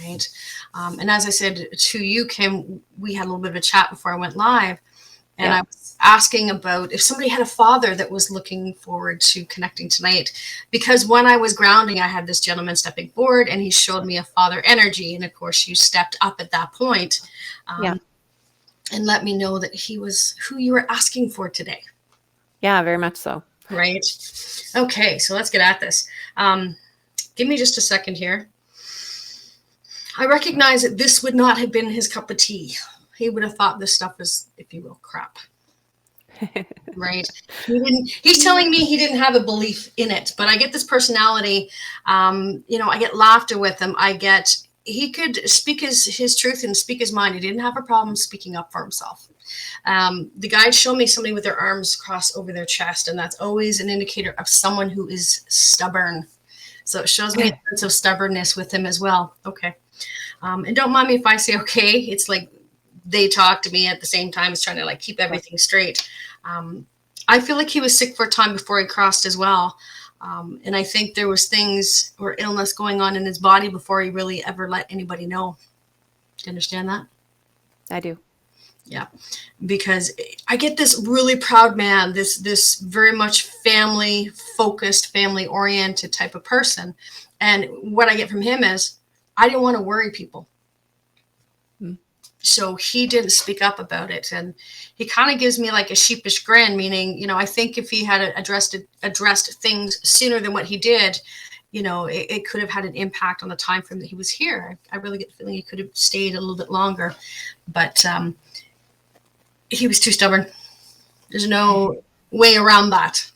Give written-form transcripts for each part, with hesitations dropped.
right? And as I said to you, Kim, we had a little bit of a chat before I went live, and I was asking about if somebody had a father that was looking forward to connecting tonight. Because when I was grounding, I had this gentleman stepping forward and he showed me a father energy. And of course, you stepped up at that point, and let me know that he was who you were asking for today. Yeah, very much so. Right. Okay, so let's get at this. Give me just a second here. I recognize that this would not have been his cup of tea. He would have thought this stuff was, if you will, crap. Right. He's telling me he didn't have a belief in it, but I get this personality. I get laughter with him. He could speak his truth and speak his mind. He didn't have a problem speaking up for himself. The guides show me somebody with their arms crossed over their chest, and that's always an indicator of someone who is stubborn. So it shows me a sense of stubbornness with him as well. Okay. And don't mind me if I say okay. It's like they talk to me at the same time as trying to like keep everything straight. I feel like he was sick for a time before he crossed as well. And I think there was things or illness going on in his body before he really ever let anybody know. Do you understand that? I do. Yeah, because I get this really proud man, this very much family focused, family oriented type of person. And what I get from him is I didn't want to worry people. So he didn't speak up about it. And he kind of gives me like a sheepish grin, meaning, I think if he had addressed things sooner than what he did, it could have had an impact on the time frame that he was here. I really get the feeling he could have stayed a little bit longer, but he was too stubborn. There's no way around that.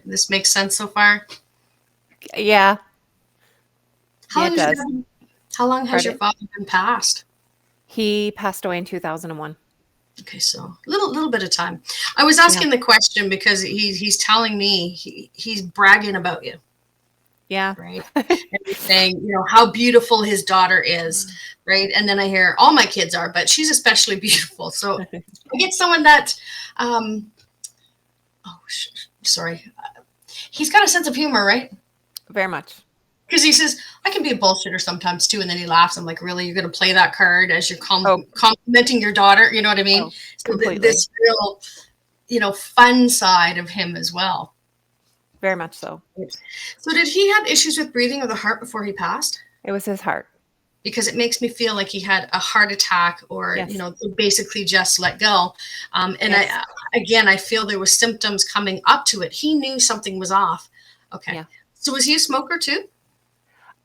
This makes sense so far? Yeah. How long has your father been passed? He passed away in 2001. Okay, so a little bit of time. I was asking the question because he's telling me he's bragging about you. Yeah. Right. And he's saying, how beautiful his daughter is. Right. And then I hear all my kids are, but she's especially beautiful. So I get someone that, sorry. He's got a sense of humor, right? Very much. Because he says, I can be a bullshitter sometimes too. And then he laughs. I'm like, really? You're going to play that card as you're complimenting your daughter? You know what I mean? So this real, fun side of him as well. Very much so. So did he have issues with breathing or the heart before he passed? It was his heart. Because it makes me feel like he had a heart attack or, basically just let go. I feel there were symptoms coming up to it. He knew something was off. Okay. Yeah. So was he a smoker too?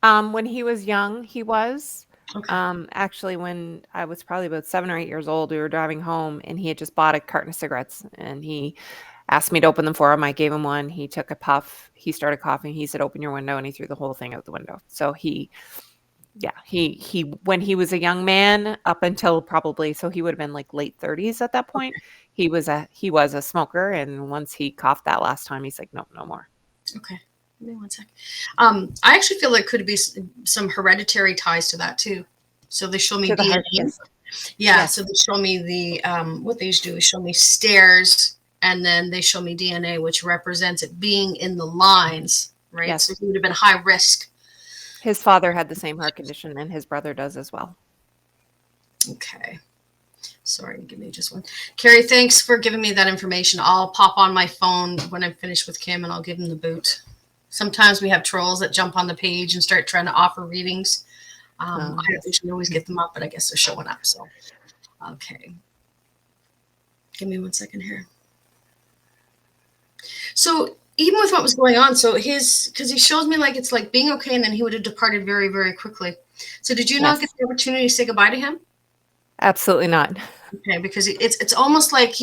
When he was young, he was. Okay. Actually, when I was probably about 7 or 8 years old, we were driving home and he had just bought a carton of cigarettes and he asked me to open them for him. I gave him one. He took a puff. He started coughing. He said, open your window. And he threw the whole thing out the window. So he when he was a young man up until probably, so he would have been like late 30s at that point. Okay. He was a smoker. And once he coughed that last time, he's like, no more. Okay. Give me one sec. I actually feel there could be some hereditary ties to that too. So they show me DNA. Yeah. So they show me the, what they do is show me stairs. And then they show me DNA, which represents it being in the lines, right? Yes. So he would have been high risk. His father had the same heart condition, and his brother does as well. Okay. Sorry, give me just one. Carrie, thanks for giving me that information. I'll pop on my phone when I'm finished with Kim, and I'll give him the boot. Sometimes we have trolls that jump on the page and start trying to offer readings. I don't usually always get them up, but I guess they're showing up. So, okay. Give me 1 second here. So even with what was going on, because he shows me like it's like being okay, and then he would have departed very, very quickly. So did you not get the opportunity to say goodbye to him? Absolutely not. Okay, because it's almost like,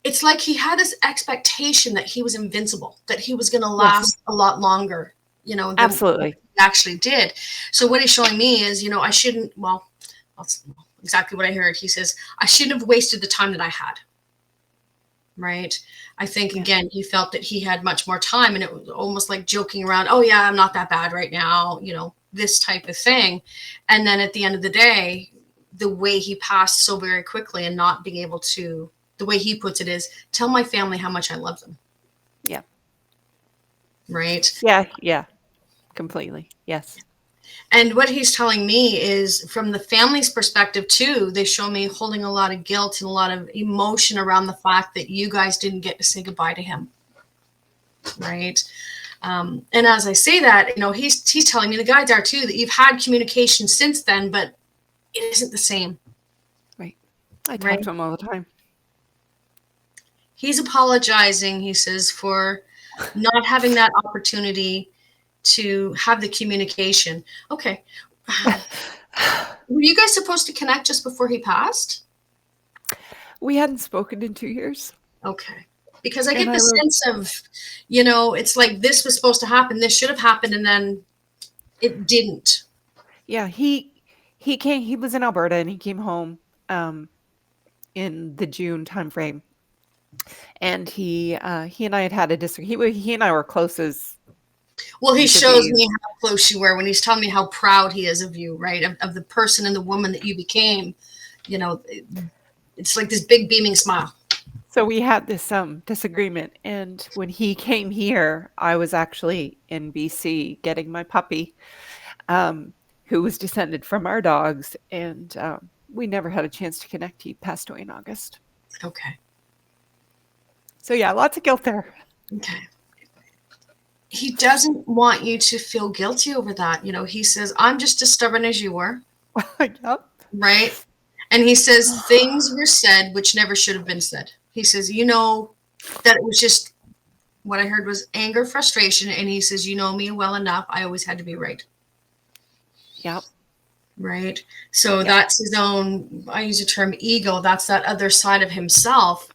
it's like he had this expectation that he was invincible, that he was going to last a lot longer, than absolutely he actually did. So what he's showing me is, I shouldn't, that's exactly what I heard. He says, I shouldn't have wasted the time that I had. Right. I think, again, he felt that he had much more time, and it was almost like joking around. Oh, yeah, I'm not that bad right now. This type of thing. And then at the end of the day, the way he passed so very quickly and not being able to, the way he puts it is, tell my family how much I love them. Yeah. Right. Yeah. Completely. Yes. And what he's telling me is, from the family's perspective too, they show me holding a lot of guilt and a lot of emotion around the fact that you guys didn't get to say goodbye to him. Right. And as I say that, he's telling me, the guides are too, that you've had communication since then, but it isn't the same. Right. I talk to him all the time. He's apologizing, he says, for not having that opportunity to have the communication. Okay. Were you guys supposed to connect just before he passed? We hadn't spoken in 2 years. Okay. Because I get the sense of, it's like this was supposed to happen, this should have happened, and then it didn't. Yeah, he came. He was in Alberta, and he came home in the June timeframe. And he and I had a disagreement. He and I were close as. Well, he shows me how close you were when he's telling me how proud he is of you, right? Of the person and the woman that you became. It's like this big beaming smile. So we had this disagreement, and when he came here, I was actually in BC getting my puppy, who was descended from our dogs, and we never had a chance to connect. He passed away in August. Okay. So yeah, lots of guilt there. Okay. He doesn't want you to feel guilty over that. He says, I'm just as stubborn as you were. Yep. Right? And he says, things were said which never should have been said. He says, that it was just, what I heard was anger, frustration. And he says, you know me well enough. I always had to be right. Yep. Right? So that's his own, I use the term ego. That's that other side of himself.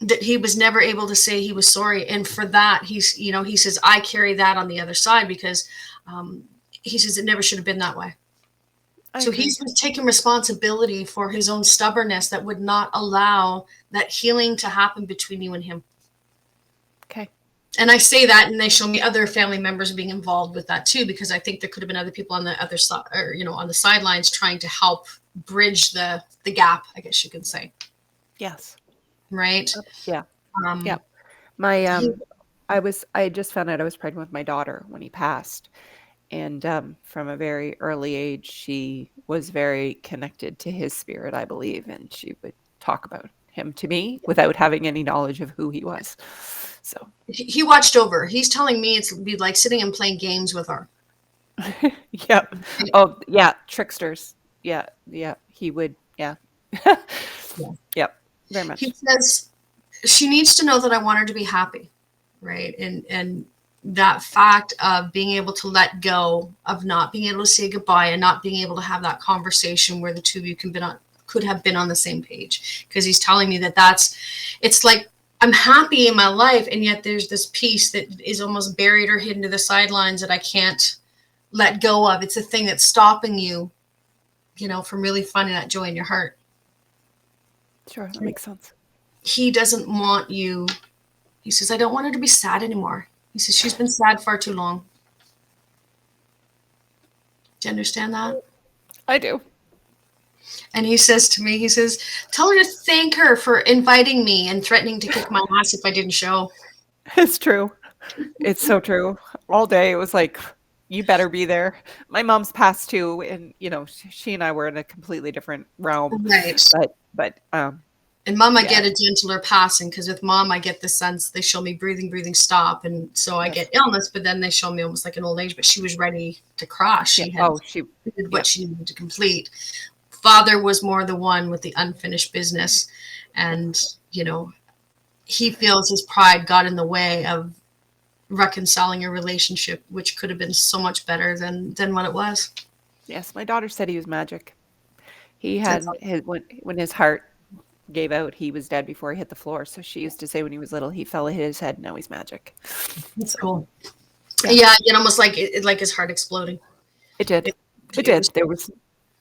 That he was never able to say he was sorry. And for that, he says, I carry that on the other side because he says it never should have been that way. So he's taking responsibility for his own stubbornness that would not allow that healing to happen between you and him. Okay. And I say that, and they show me other family members being involved with that too, because I think there could have been other people on the other side, or, on the sidelines trying to help bridge the gap, I guess you could say. Yes. Right. Yeah. Yeah. My I just found out I was pregnant with my daughter when he passed, and from a very early age, she was very connected to his spirit, I believe, and she would talk about him to me without having any knowledge of who he was. So he watched over. He's telling me it's be like sitting and playing games with her. Yep. Oh yeah, tricksters. Yeah. He would. Yeah. Yep. Very much. He says she needs to know that I want her to be happy, right? And that fact of being able to let go, of not being able to say goodbye, and not being able to have that conversation where the two of you could have been on the same page. Because he's telling me it's like I'm happy in my life, and yet there's this piece that is almost buried or hidden to the sidelines that I can't let go of. It's a thing that's stopping you, from really finding that joy in your heart. Sure, that makes sense. He doesn't want you. He says, I don't want her to be sad anymore. He says, she's been sad far too long. Do you understand that? I do. And he says to me, tell her to thank her for inviting me and threatening to kick my ass if I didn't show. It's true. It's so true. All day it was like, you better be there. My mom's passed too, and she and I were in a completely different realm. Right. But and Mom, I get a gentler passing, because with Mom, I get the sense they show me breathing, stop, and so I get illness. But then they show me almost like an old age. But she was ready to cross. She did what she needed to complete. Father was more the one with the unfinished business, and he feels his pride got in the way of reconciling a relationship, which could have been so much better than what it was. Yes, my daughter said he was magic. He had when his heart gave out, he was dead before he hit the floor. So she used to say when he was little, he fell, hit his head, now he's magic. That's cool. Yeah, almost like like his heart exploding. It did. It did.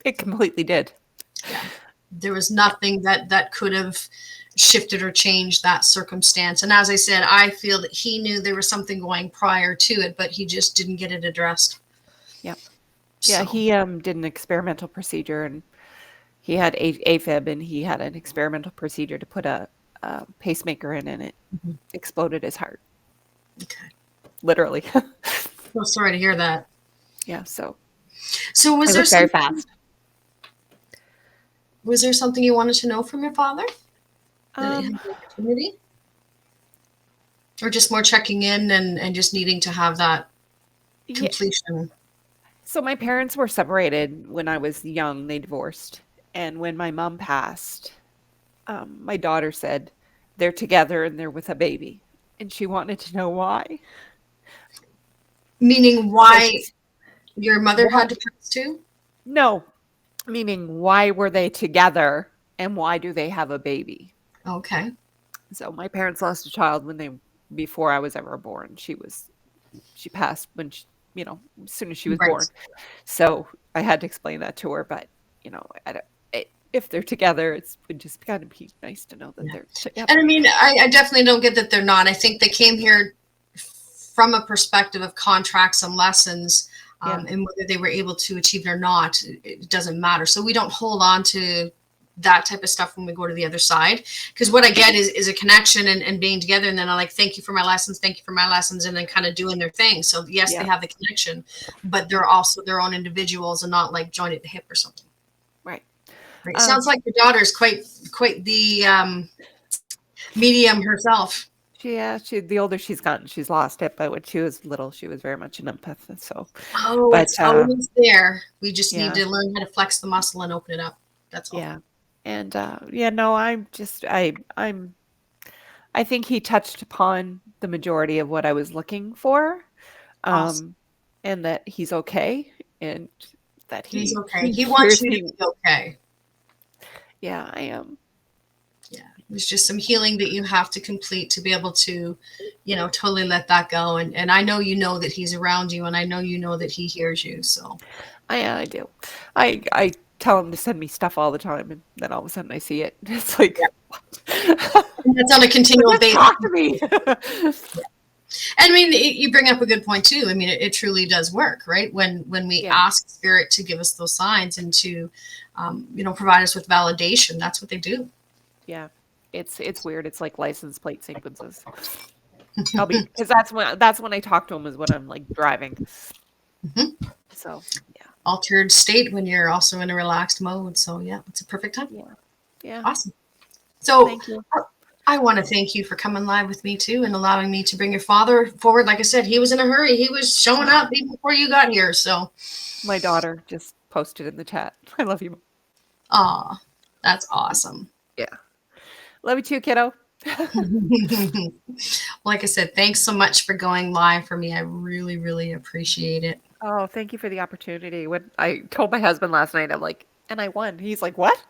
It completely did. Yeah. There was nothing that could have shifted or changed that circumstance. And as I said, I feel that he knew there was something going prior to it, but he just didn't get it addressed. Yeah. Yeah, he did an experimental procedure, and he had AFib, and he had an experimental procedure to put a pacemaker in, and it exploded his heart. Okay. Literally. So sorry to hear that. Yeah, so So it was very fast. was there something you wanted to know from your father that you had Um, the opportunity? Or just more checking in and just needing to have that yeah. completion? So my parents were separated when I was young. They divorced, and when my mom passed, my daughter said they're together and they're with a baby, and she wanted to know why. Meaning So why she's your mother what? had to pass too? No, meaning why were they together and why do they have a baby? Okay. So my parents lost a child when they before I was ever born. She passed when as soon as she was born. Right. So I had to explain that to her. But I don't, if they're together, it would just kind of be nice to know that Yeah. they're And together. I mean, I definitely don't get that they're not. I think they came here from a perspective of contracts and lessons, Yeah, and whether they were able to achieve it or not, it doesn't matter. So we don't hold on to that type of stuff when we go to the other side. Because what I get is a connection and being together. And then I like, thank you for my lessons. Thank you for my lessons. And then kind of doing their thing. So yes, they yeah, have the connection, but they're also their own individuals and not like joined at the hip or something. right. Right. Sounds Um, like your daughter's quite the medium herself. the older she's gotten, she's lost it. But when she was little, she was very much an empath. So, Oh, but it's always there. We just need yeah, to learn how to flex the muscle and open it up. That's all. yeah, and yeah, no, I think he touched upon the majority of what I was looking for, Awesome. um, and that he's okay, and that He's he okay. he He wants hears you to me. be okay. Yeah, I am. Yeah. There's just some healing that you have to complete to be able to, totally let that go. And I know that he's around you, and I know that he hears you. So I do. I tell him to send me stuff all the time, and then all of a sudden I see it. It's like, yeah. what? And that's on a continual Just basis. talk to me. And I mean, you bring up a good point too. I mean, it truly does work, right? When we Yeah, ask spirit to give us those signs and to, provide us with validation, that's what they do. yeah. It's weird. It's like license plate sequences. Because that's when I talk to him is when I'm like driving. Mhm. So yeah, Altered state when you're also in a relaxed mode. So yeah, it's a perfect time. yeah, yeah. Awesome. So Thank you. I want to thank you for coming live with me too and allowing me to bring your father forward. Like I said, he was in a hurry. He was showing up even before you got here. So, My daughter just posted in the chat. I love you. ah, that's awesome. Yeah. Love you too, kiddo. Like I said, thanks so much for going live for me. I really, really appreciate it. Oh, thank you for the opportunity. When I told my husband last night, I'm like, and I won. He's like, what?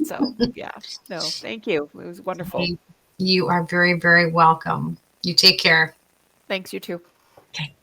So, yeah. No, thank you. It was wonderful. Hey, you are very, very welcome. You take care. Thanks, you too. Okay.